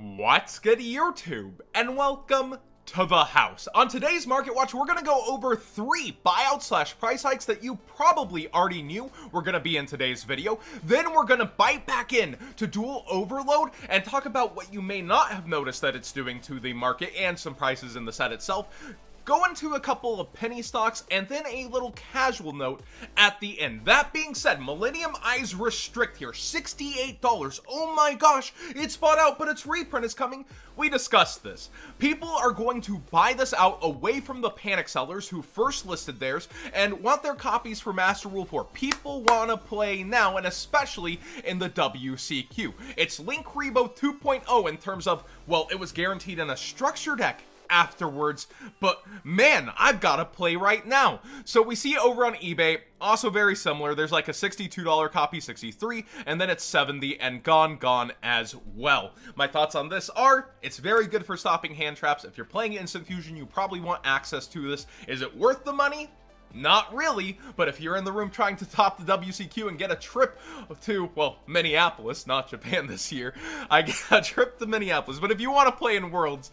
What's good, YouTube? And welcome to the house. On today's Market Watch, we're gonna go over 3 buyout / price hikes that you probably already knew were gonna be in today's video. Then we're gonna bite back in to Duel Overload and talk about what you may not have noticed that it's doing to the market and some prices in the set itself. Go into a couple of penny stocks, and then a little casual note at the end. That being said, Millennium Eyes Restrict here, $68. Oh my gosh, it's bought out, but its reprint is coming. We discussed this. People are going to buy this out away from the panic sellers who first listed theirs and want their copies for Master Rule 4. People want to play now, and especially in the WCQ. It's Link Rebo 2.0 in terms of, well, it was guaranteed in a structure deck afterwards, but man, I've got to play right now. So we see over on eBay, also very similar. There's like a $62 copy, 63, and then it's 70 and gone as well. My thoughts on this are, it's very good for stopping hand traps. If you're playing Instant Fusion, you probably want access to this. Is it worth the money? Not really, but if you're in the room trying to top the WCQ and get a trip to, well, Minneapolis, not Japan this year, I get a trip to Minneapolis, but if you want to play in Worlds,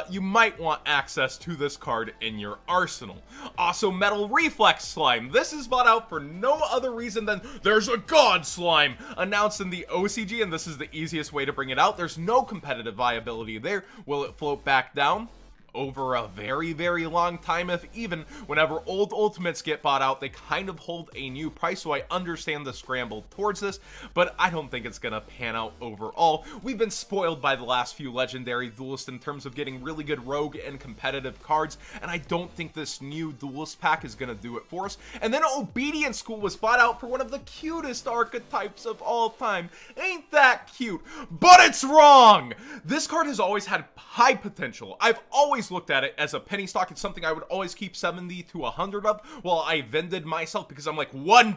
you might want access to this card in your arsenal. Also, Metal Reflux Slime. This is bought out for no other reason than there's a God Slime announced in the OCG, and this is the easiest way to bring it out. There's no competitive viability there. Will it float back down? Over a very long time, if even. Whenever old ultimates get bought out, they kind of hold a new price, so I understand the scramble towards this, but I don't think it's gonna pan out overall. We've been spoiled by the last few legendary duelists in terms of getting really good rogue and competitive cards, and I don't think this new duelist pack is gonna do it for us. And then Obedience School was bought out for one of the cutest archetypes of all time. Ain't that cute? But it's wrong! This card has always had high potential. I've always looked at it as a penny stock. It's something I would always keep 70 to 100 of while I vended myself, because I'm like, one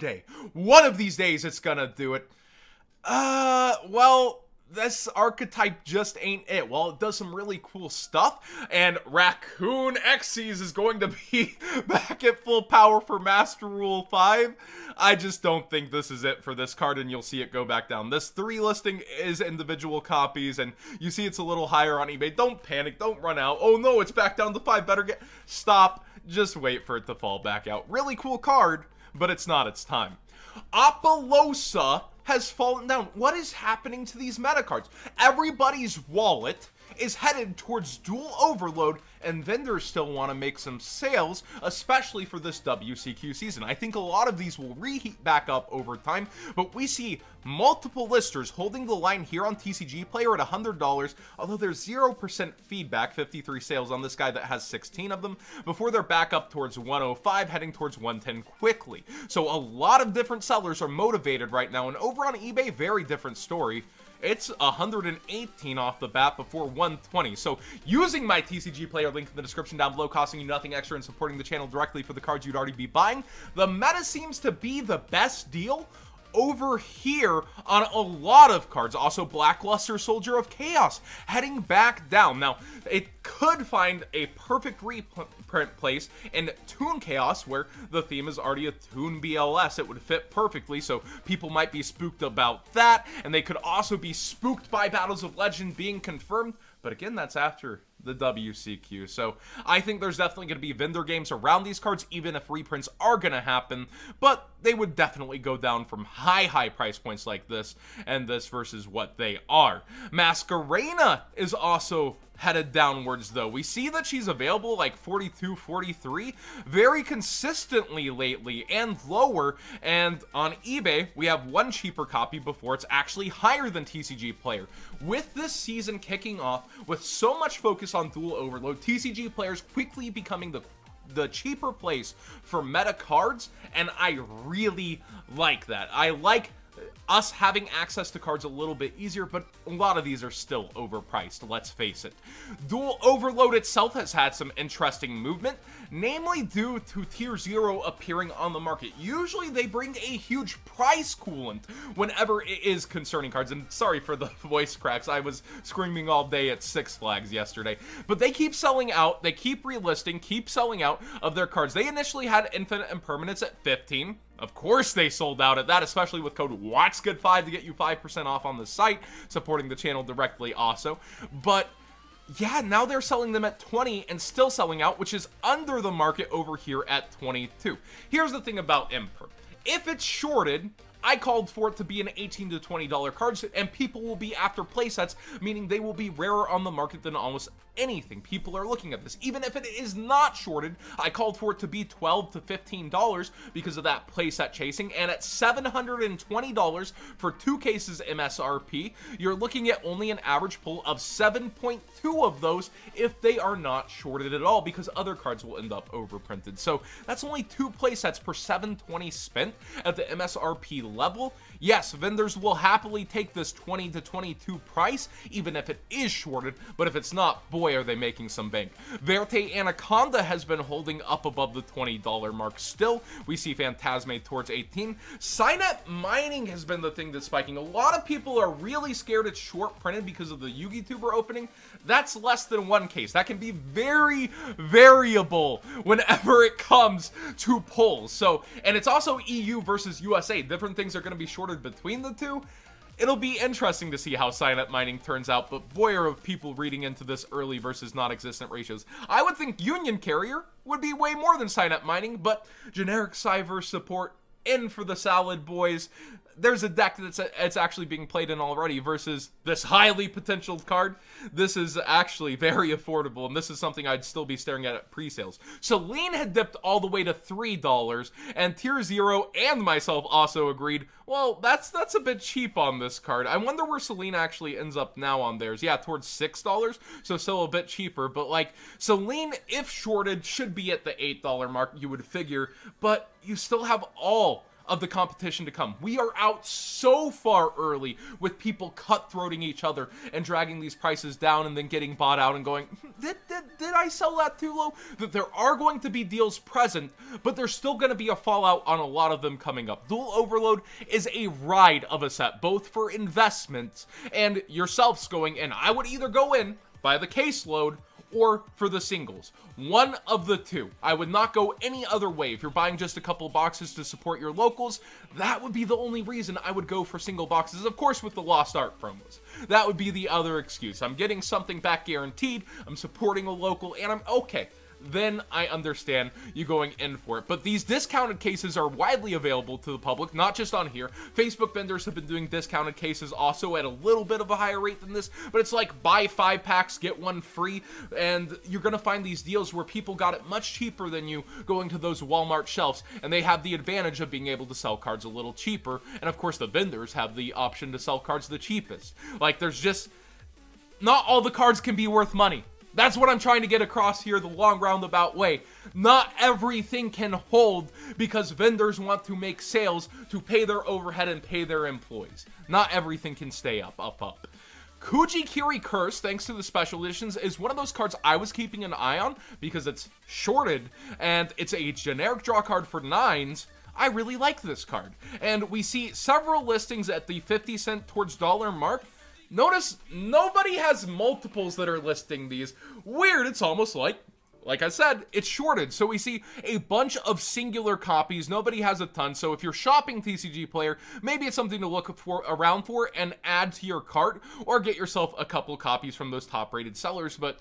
of these days it's gonna do it. Well, this archetype just ain't it. Well, it does some really cool stuff, and Raccoon Xyz is going to be back at full power for Master Rule 5. I just don't think this is it for this card, and you'll see it go back down. This 3 listing is individual copies, and you see it's a little higher on eBay. Don't panic, don't run out. Oh no, it's back down to 5, better get... Stop, just wait for it to fall back out. Really cool card, but it's not its time. Apollosa has fallen down. What is happening to these meta cards? Everybody's wallet is headed towards Duel Overload, and vendors still want to make some sales, especially for this WCQ season. I think a lot of these will reheat back up over time, but we see multiple listers holding the line here on TCG Player at $100, although there's 0% feedback, 53 sales on this guy that has 16 of them, before they're back up towards 105, heading towards 110 quickly. So a lot of different sellers are motivated right now, and over on eBay, very different story. It's 118 off the bat before 120. So using my TCG Player link in the description down below, costing you nothing extra and supporting the channel directly for the cards you'd already be buying, the meta seems to be the best deal over here on a lot of cards. Also, Blackluster Soldier of Chaos heading back down. Now, it could find a perfect reprint place in Toon Chaos, where the theme is already a Toon BLS. It would fit perfectly, so people might be spooked about that, and they could also be spooked by Battles of Legend being confirmed, but again, that's after the WCQ. So I think there's definitely going to be vendor games around these cards, even if reprints are going to happen, but they would definitely go down from high price points like this and this versus what they are. Masquerena is also headed downwards, though. We see that she's available like 42, 43 very consistently lately and lower, and on eBay we have one cheaper copy before it's actually higher than TCG Player. With this season kicking off with so much focus on Duel Overload, TCG Players quickly becoming the cheaper place for meta cards, and I really like that. I like us having access to cards a little bit easier, but a lot of these are still overpriced, let's face it. Duel Overload itself has had some interesting movement, namely due to Tier 0 appearing on the market. Usually they bring a huge price coolant whenever it is concerning cards, and sorry for the voice cracks, I was screaming all day at Six Flags yesterday, but they keep selling out, they keep relisting, keep selling out of their cards. They initially had Infinite Impermanence at 15, Of course they sold out at that, especially with code WATSGOOD5 to get you 5% off on the site, supporting the channel directly also. But yeah, now they're selling them at 20 and still selling out, which is under the market over here at 22. Here's the thing about Imper. If it's shorted, I called for it to be an $18 to $20 card, and people will be after playsets, meaning they will be rarer on the market than almost anything. People are looking at this. Even if it is not shorted, I called for it to be $12 to $15 because of that playset chasing, and at $720 for 2 cases MSRP, you're looking at only an average pull of 7.2 of those if they are not shorted at all, because other cards will end up overprinted. So that's only 2 playsets per $720 spent at the MSRP level. Yes, vendors will happily take this 20 to 22 price, even if it is shorted, but if it's not, boy, are they making some bank. Verte Anaconda has been holding up above the $20 mark still. We see Phantasme towards 18. Signet Mining has been the thing that's spiking. A lot of people are really scared it's short printed because of the YugiTuber opening. That's less than 1 case. That can be very variable whenever it comes to pulls. So, and it's also EU versus USA. Different things are going to be shorted between the two. It'll be interesting to see how Signet Mining turns out, but boy are people reading into this early versus non-existent ratios. I would think Union Carrier would be way more than Signet Mining, but generic Cyver support in for the salad, boys. There's a deck that's it's actually being played in already versus this highly potential card. This is actually very affordable, and this is something I'd still be staring at pre-sales. Celine had dipped all the way to $3, and Tier 0 and myself also agreed, well, that's a bit cheap on this card. I wonder where Celine actually ends up now on theirs. Yeah, towards $6, so still a bit cheaper, but like, Celine, if shorted, should be at the $8 mark, you would figure, but you still have all of the competition to come. We are out so far early with people cutthroating each other and dragging these prices down and then getting bought out and going, did I sell that too low? That there are going to be deals present, but there's still going to be a fallout on a lot of them coming up. Duel Overload is a ride of a set, both for investments and yourselves going in. I would either go in, buy the caseload, or for the singles. One of the two. I would not go any other way. If you're buying just a couple boxes to support your locals, that would be the only reason I would go for single boxes, of course with the Lost Art promos. That would be the other excuse. I'm getting something back guaranteed, I'm supporting a local, and I'm okay. Then I understand you going in for it. But these discounted cases are widely available to the public, not just on here. Facebook vendors have been doing discounted cases also at a little bit of a higher rate than this, but it's like buy 5 packs, get 1 free, and you're gonna find these deals where people got it much cheaper than you going to those Walmart shelves, and they have the advantage of being able to sell cards a little cheaper, and of course the vendors have the option to sell cards the cheapest. Like, there's just, not all the cards can be worth money. That's what I'm trying to get across here the long roundabout way. Not everything can hold because vendors want to make sales to pay their overhead and pay their employees. Not everything can stay up. Kujikiri Curse, thanks to the special editions, is one of those cards I was keeping an eye on because it's shorted and it's a generic draw card for 9s. I really like this card. And we see several listings at the 50 cent towards dollar mark. Notice nobody has multiples that are listing these. Weird, it's almost like I said, it's shorted. So we see a bunch of singular copies. Nobody has a ton. So if you're shopping TCG Player, maybe it's something to look around for and add to your cart, or get yourself a couple copies from those top rated sellers. But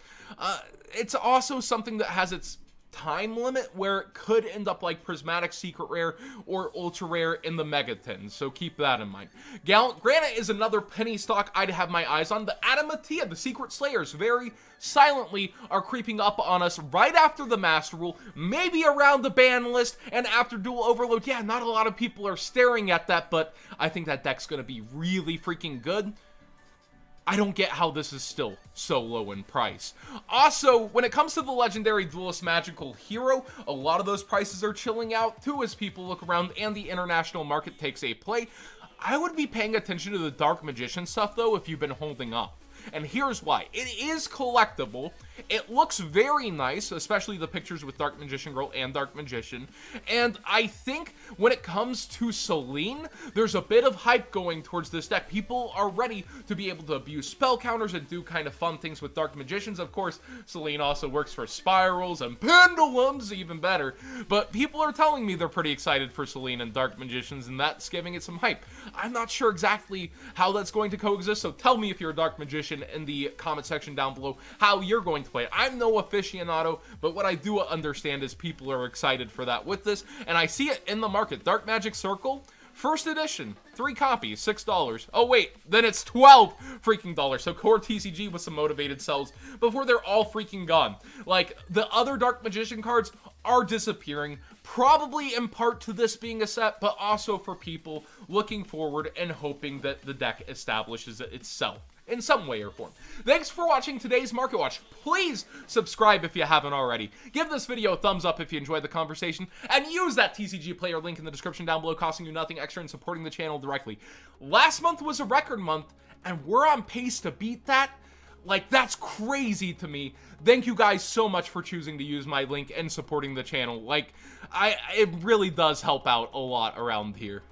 it's also something that has its time limit where it could end up like Prismatic Secret Rare or Ultra Rare in the Megatins, so keep that in mind. Gallant Granite is another penny stock I'd have my eyes on. The Adamantia, the Secret Slayers, very silently are creeping up on us right after the Master Rule, maybe around the ban list, and after Duel Overload. Yeah, not a lot of people are staring at that, but I think that deck's gonna be really freaking good. I don't get how this is still so low in price. Also, when it comes to the legendary Duelist Magical Hero, a lot of those prices are chilling out too as people look around and the international market takes a play. I would be paying attention to the Dark Magician stuff though if you've been holding up. and here's why. It is collectible. It looks very nice, especially the pictures with Dark Magician Girl and Dark Magician, and I think when it comes to Selene, there's a bit of hype going towards this deck. People are ready to be able to abuse spell counters and do kind of fun things with Dark Magicians. Of course, Selene also works for spirals and pendulums, even better, but people are telling me they're pretty excited for Selene and Dark Magicians, and that's giving it some hype. I'm not sure exactly how that's going to coexist, so tell me if you're a Dark Magician in the comment section down below how you're going to play it. I'm no aficionado, but what I do understand is people are excited for that with this, and I see it in the market. Dark Magic Circle, first edition, 3 copies, $6. Oh wait, then it's 12 freaking dollars. So core TCG with some motivated sells before they're all freaking gone. Like, the other Dark Magician cards are disappearing, probably in part to this being a set, but also for people looking forward and hoping that the deck establishes itself in some way or form. Thanks for watching today's Market Watch. Please subscribe if you haven't already. Give this video a thumbs up if you enjoyed the conversation, and use that TCG player link in the description down below, costing you nothing extra and supporting the channel directly. Last month was a record month, and we're on pace to beat that. Like, that's crazy to me. Thank you guys so much for choosing to use my link and supporting the channel. Like, it really does help out a lot around here.